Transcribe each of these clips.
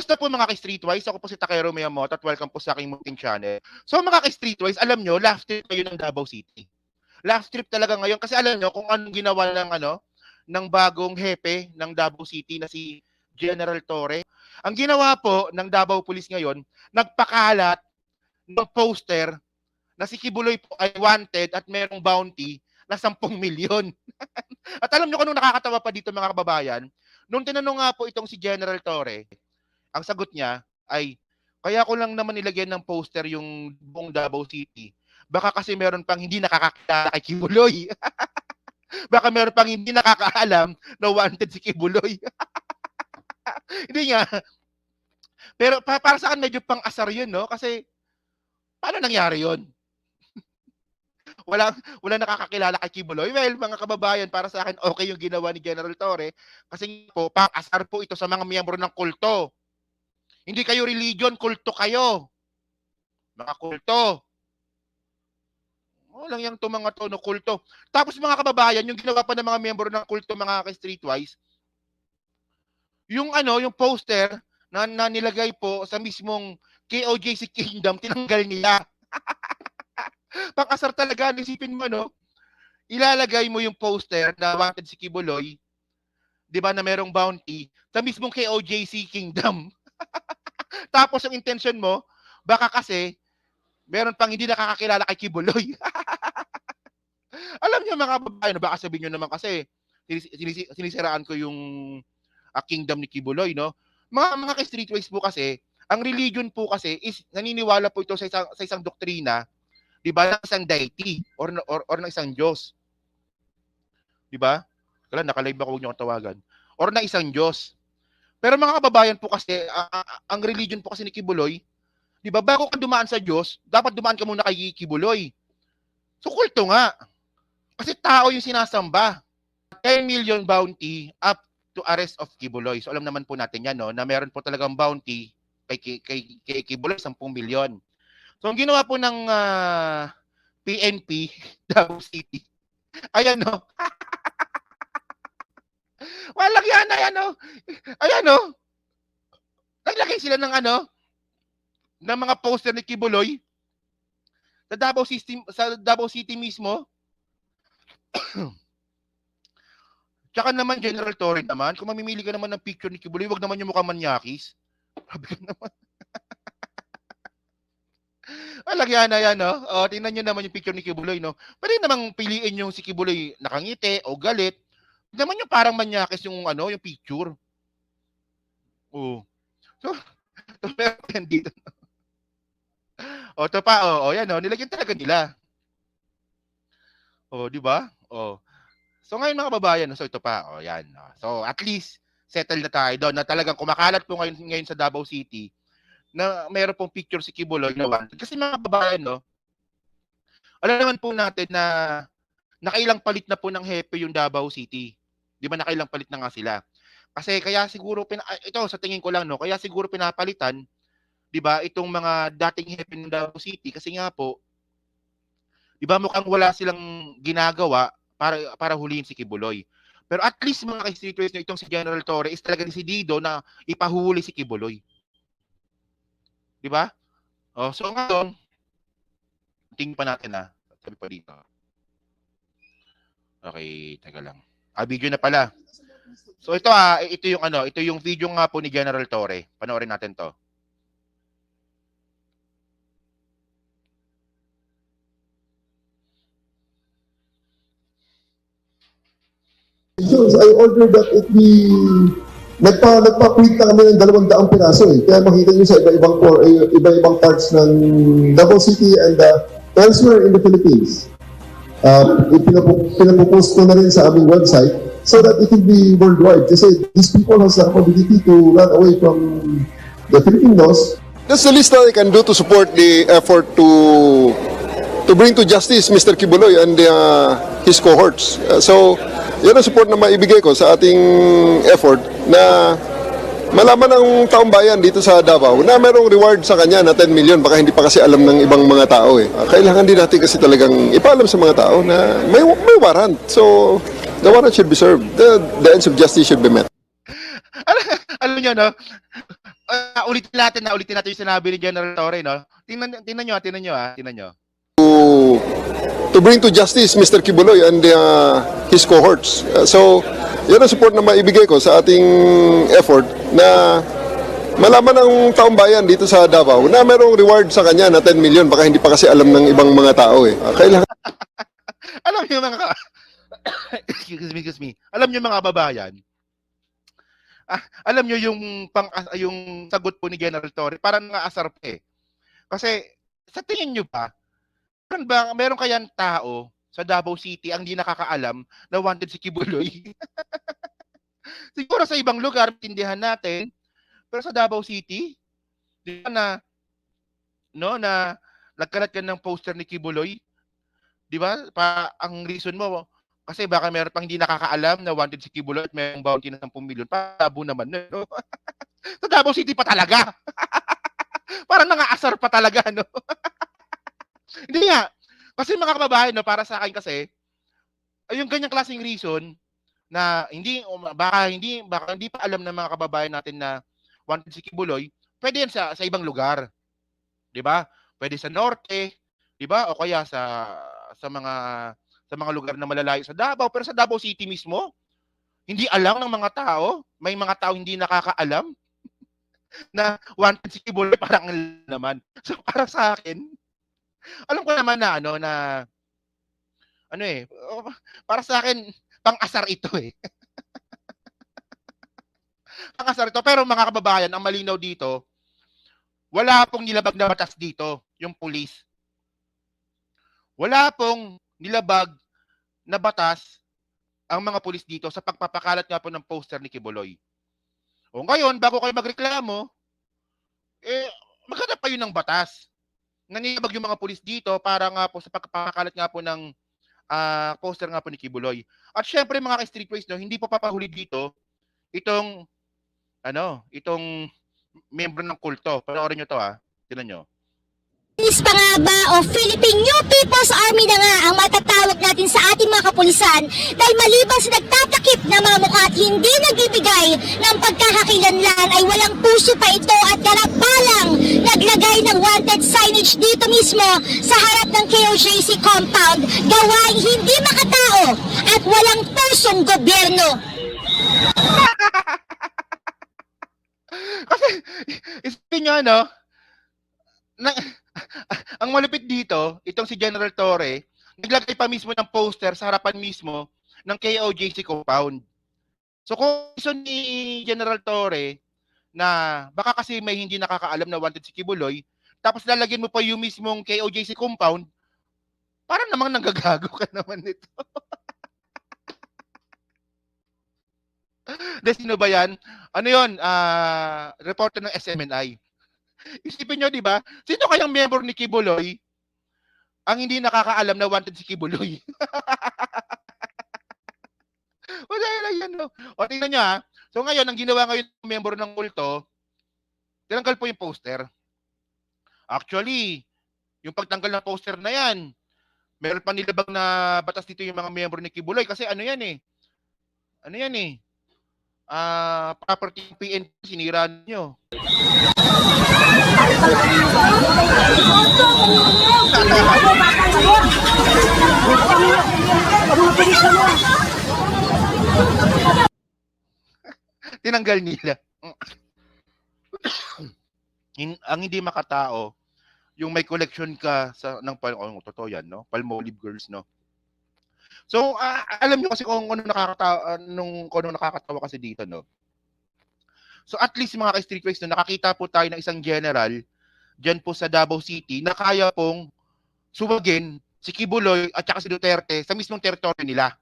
Kamusta po mga ka-Streetwise? Ako po si Takero Miyamoto at welcome po sa aking munting channel. So mga ka-Streetwise, alam nyo, last trip kayo ng Davao City. Last trip talaga ngayon kasi alam nyo kung anong ginawa ng bagong hepe ng Davao City na si General Torre. Ang ginawa po ng Davao Police ngayon, nagpakalat ng poster na si Kibuloy po ay wanted at merong bounty na 10 milyon. At alam nyo kung anong nakakatawa pa dito mga kababayan, nung tinanong nga po itong si General Torre, ang sagot niya ay, kaya ko lang naman nilagyan ng poster yung buong Davao City. Baka kasi meron pang hindi nakakakilala kay Kibuloy. Baka meron pang hindi nakakaalam na wanted si Kibuloy. Hindi nga. Pero para sa akin medyo pang-asar yun, no? Kasi, paano nangyari yun? Wala nakakakilala kay Kibuloy. Well, mga kababayan, para sa akin, okay yung ginawa ni General Torre. Kasi po, pang-asar po ito sa mga miyembro ng kulto. Hindi kayo religion, kulto kayo. Mga kulto. Lang yung mga tono kulto. Tapos mga kababayan, yung ginawa pa ng mga miyembro ng kulto, mga ka-Streetwise, yung poster na nilagay po sa mismong KOJC Kingdom, tinanggal nila. Pang-asar talaga, isipin mo, no? Ilalagay mo yung poster na wanted si Kibuloy, di ba, na merong bounty, sa mismong KOJC Kingdom. Tapos yung intention mo, baka kasi meron pang hindi nakakakilala kay Kibuloy. Alam niyo mga babae, baka sabihin niyo naman kasi sinisiraan ko yung kingdom ni Kibuloy, no? Mga ka-Streetwise po kasi, ang religion po kasi is naniniwala po ito sa isang doktrina, di ba, ng isang deity or ng isang Diyos. Di ba? Kala naka-live ako, huwag niyo akong tawagan. Or na isang Diyos. Pero mga kababayan po kasi, ang religion po kasi ni Kibuloy, di ba, bago ka dumaan sa Diyos, dapat dumaan ka muna kay Kibuloy. So, kulto nga. Kasi tao yung sinasamba. 10 million bounty up to arrest of Kibuloy. So, alam naman po natin yan, no, na meron po talagang bounty kay Kibuloy, 10 milyon. So, ang ginawa po ng PNP, Davao City, ayan, no, walang yan, ayan, no, naglagay sila ng ng mga poster ni Kibuloy sa Davao City mismo. Tsaka naman General Torre naman, kung mamimili ka naman ng picture ni Kibuloy, wag naman yung mukhang manyakis. Sabi ka naman. Walang yan, no? O, tingnan nyo naman yung picture ni Kibuloy, no? Pwede namang piliin yung si Kibuloy nakangiti o galit. Hindi naman yung parang manyakis yung yung picture. Oh. So, meron yan dito. O, ito pa, yan, nilagyan talaga nila. O, di ba? O. So, ngayon mga kababayan, so ito pa, yan. So, at least, settle na tayo doon na talagang kumakalat po ngayon sa Davao City na mayroon pong picture si Kibuloy na wanted. Kasi mga kababayan, no, alam naman po natin na nakailang palit na po ng hepe yung Davao City. Di ba nakailang palit na nga sila? Kasi kaya siguro, ito sa tingin ko lang, no, kaya siguro pinapalitan, di ba, itong mga dating hepe ng Davao City kasi nga po, di ba mukhang wala silang ginagawa para huliin si Kibuloy. Pero at least mga ka-Streetwise na itong si General Torre is talaga decidido na ipahuli si Kibuloy. Di ba? So ngayon, tingin pa natin sabi pa dito. Okay, teka lang. Video na pala. So ito ito yung video nga po ni General Torre. Panoorin natin to. I ordered that it be nagpa-print na kami ng 200 piraso eh. Kaya makita nyo sa iba-ibang parts ng Davao City and elsewhere in the Philippines. Pinapopost ko na rin sa aming website so that it will be worldwide. Kasi these people has the ability to run away from the Filipinos. That's the least that I can do to support the effort to bring to justice Mr. Kibuloy and his cohorts. So, yan ang support na maibigay ko sa ating effort na malaman ng taong bayan dito sa Davao na merong reward sa kanya na 10 million. Baka hindi pa kasi alam ng ibang mga tao eh. Kailangan din natin kasi talagang ipaalam sa mga tao na may warrant. So, the warrant should be served. The ends of justice should be met. Alam niyo, no? Ulitin natin yung sinabi ni General Torre, no? Tingnan nyo. To bring to justice Mr. Kibuloy and his cohorts. So, yan ang support na maibigay ko sa ating effort na malaman ng taong bayan dito sa Davao na merong reward sa kanya na 10 million. Baka hindi pa kasi alam ng ibang mga tao eh. Kailangan Alam niyo mga excuse me. Alam niyo mga babayan, alam niyo yung sagot po ni General Torre, parang naasar pa eh. Kasi sa tingin niyo ba, meron kayang tao sa Davao City ang di nakakaalam na wanted si Kibuloy? Siguro sa ibang lugar, tindihan natin, pero sa Davao City, di ba na nagkalat ka ng poster ni Kibuloy, di ba? Ang reason mo, kasi baka meron pang hindi nakakaalam na wanted si Kibuloy at mayroong bounty ng 10 million. Pabo naman, no? Sa Davao City pa talaga. Parang nangaasar pa talaga, no? Hindi nga. Kasi mga kababayan, no, para sa akin kasi, yung ganyang klaseng reason na baka hindi pa alam ng mga kababayan natin na wanted si Kibuloy, pwede yan sa ibang lugar. 'Di ba? Pwede sa norte, 'di ba? O kaya sa mga lugar na malalayo sa Davao, pero sa Davao City mismo, hindi alam ng mga tao, may mga tao hindi nakakaalam na wanted si Kibuloy, parang naman. So para sa akin, alam ko naman na para sa akin pang-asar ito eh. Pang-asar ito, pero mga kababayan, ang malinaw dito, wala pong nilabag na batas dito, yung pulis. Wala pong nilabag na batas ang mga pulis dito sa pagpapakalat nga po ng poster ni Kibuloy. O ngayon, bago kayo magreklamo, maghanap kayo ng batas na nilabag yung mga pulis dito para nga po sa pagpapakalat nga po ng poster nga po ni Kibuloy. At syempre mga ka-streetways, no, hindi po papahuli dito itong miyembro ng kulto. Panoorin nyo to Tingnan nyo. Pa nga ba o Philippine New People's Army na nga ang matatawag natin sa ating mga kapulisan dahil maliban sa nagtatakip na mga mukha at hindi nagbibigay ng pagkakakilanlan ay walang puso pa ito at karapalang naglagay ng wanted signage dito mismo sa harap ng KOJC compound gawaing hindi makatao at walang pusong gobyerno. Kasi, isipin nyo, ang malupit dito, itong si General Torre, naglagay pa mismo ng poster sa harapan mismo ng KOJC compound. So kung gusto ni General Torre na baka kasi may hindi nakakaalam na wanted si Kibuloy, tapos lalagyan mo pa yung mismong KOJC compound, parang namang nanggagago ka naman nito. Sino ba yan? Ano yun? Reporter ng SMNI. Isipin nyo, di ba? Sino kayang member ni Kibuloy ang hindi nakakaalam na wanted si Kibuloy? Wala lang yan, no? O, tingnan nyo, So, ngayon, ang ginawa ngayon ng member ng kulto, tinanggal po yung poster. Actually, yung pagtanggal ng poster na yan, meron pa nilabag na batas dito yung mga member ni Kibuloy kasi ano yan eh? Property PNP, sinira nyo. Tinanggal nila. Ang hindi makatao, yung may collection ka ng totoo yan, no? Palmolive girls, no? So, alam niyo kasi kung ano nakakatawa kasi dito, no? So, at least mga ka-streetways, no, nakakita po tayo ng isang general dyan po sa Davao City na kaya pong sumagin si Kibuloy at saka si Duterte sa mismong teritoryo nila.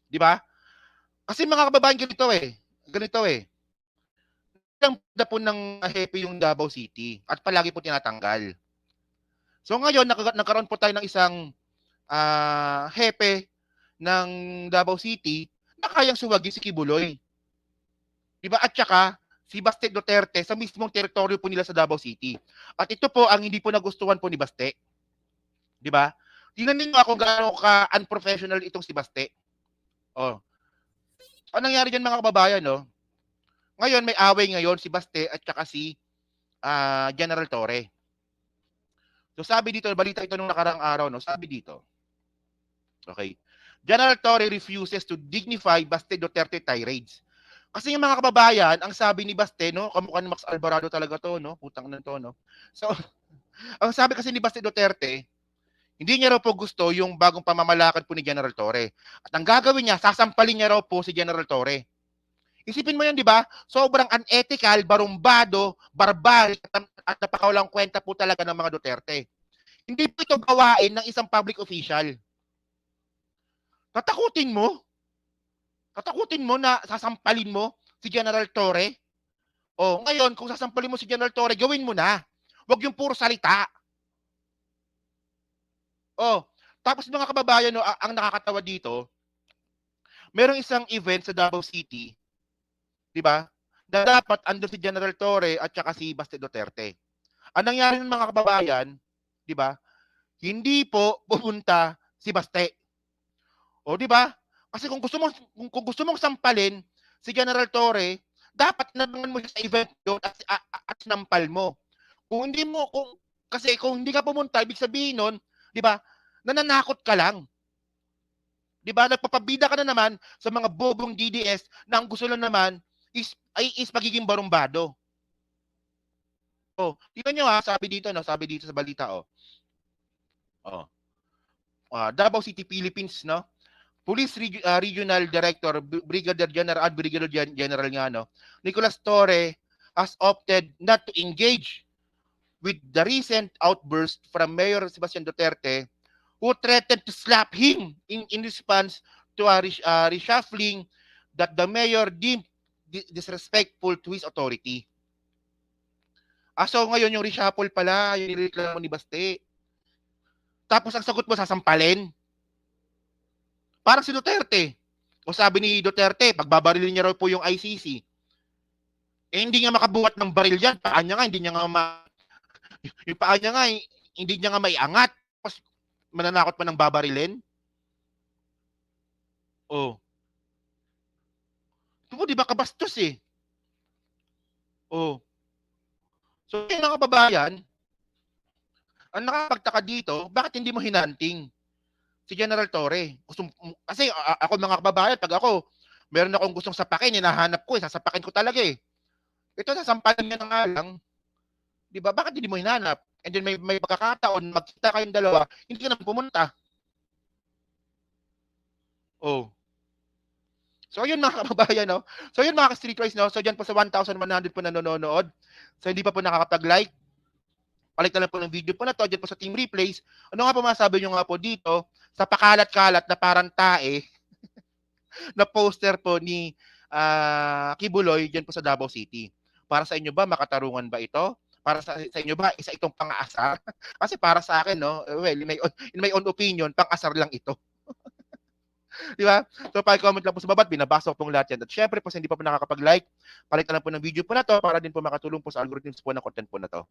Di ba? Kasi mga kababayan ganito eh. Ang po ng hepe yung Davao City at palagi po tinatanggal. So, ngayon, nagkaroon po tayo ng isang hepe ng Davao City na kayang suwagi si Kibuloy. Diba? At saka, si Baste Duterte sa mismong teritoryo po nila sa Davao City. At ito po ang hindi po nagustuhan po ni Baste. Diba? Tingnan niyo kung gaano ka-unprofessional itong si Baste. Ano nangyari dyan mga kababayan, no? Ngayon, may away ngayon si Baste at saka si General Torre. So sabi dito, balita ito nung nakarang araw, no? Sabi dito. Okay. General Torre refuses to dignify Baste Duterte tirades. Kasi yung mga kababayan, ang sabi ni Baste, no, kamukha ni Max Alvarado talaga to, no? Putang na to, no? So, ang sabi kasi ni Baste Duterte, hindi niya raw po gusto yung bagong pamamalakad po ni General Torre. At ang gagawin niya, sasampalin niya raw po si General Torre. Isipin mo yan, di ba? Sobrang unethical, barumbado, barbaric, at napakawalang kwenta po talaga ng mga Duterte. Hindi po ito gawain ng isang public official. Tatakutin mo? Tatakutin mo na sasampalin mo si General Torre? O, ngayon, kung sasampalin mo si General Torre, gawin mo na. Huwag yung puro salita. O, tapos mga kababayan, no, ang nakakatawa dito, merong isang event sa Davao City, di ba? Na dapat andun si General Torre at saka si Baste Duterte. Ang nangyari ng mga kababayan, di ba? Hindi po pupunta si Baste. O di ba? Kasi kung gusto mong sampalin si General Torre, dapat nabangan mo siya sa event doon at sinampal mo. Kung hindi mo kasi kung hindi ka pumunta, ibig sabihin nun, di ba? Nananakot ka lang. Di ba? Nagpapabida ka na naman sa mga bobong DDS na ang gusto lang naman is pagiging barumbado. Oh, tingnan niyo ha, sabi dito sa balita oh. Oh. Davao City, Philippines, no? Police Regional Director Brigadier General nga, no, Nicolas Torre has opted not to engage with the recent outburst from Mayor Sebastian Duterte, who threatened to slap him in response to a reshuffling that the mayor deemed disrespectful to his authority. So ngayon yung reshuffle pala, yung nireklamo ni Baste. Tapos ang sagot mo, sasampalin. Parang si Duterte. O sabi ni Duterte, pagbabarilin niya raw po yung ICC. Hindi nga makabuhat ng baril yan. Paa niya nga, hindi niya nga yung paa niya nga, hindi niya nga maiangat. Tapos mananakot pa ng babarilin. Oh. Ito po, di ba kabastos eh. Oh. So, yung mga kababayan, ang nakapagtaka dito, bakit hindi mo hinanting si General Torre? Kasi ako mga kababayan, pag ako, meron akong gustong sapakin, hinahanap ko, sasapakin ko talaga eh. Ito, sasampalan niya na nga lang. Di ba? Bakit hindi mo hinanap? And then may pagkakataon, magkita kayong dalawa, hindi ka naman pumunta. Oh. So, yun mga kababayan, no? So, yun mga ka-streetwise, no? So, dyan po sa 1,100 po na nanonood. So, hindi pa po nakakapag-like. Balik na lang po ng video po na to. Dyan po sa Team Replays. Ano nga po masabi nyo nga po dito sa pakalat-kalat na parang tae na poster po ni Kibuloy dyan po sa Davao City. Para sa inyo ba, makatarungan ba ito? Para sa inyo ba, isa itong pang-aasar? Kasi para sa akin, no? Well, in my own opinion, pang-asar lang ito. Di ba? So, pa-comment lang po sa baba, binabasa ko pong lahat yan. At syempre po, sa hindi pa po nakakapag-like, palit na lang po ng video po na to para din po makatulong po sa algorithms po ng content po na to.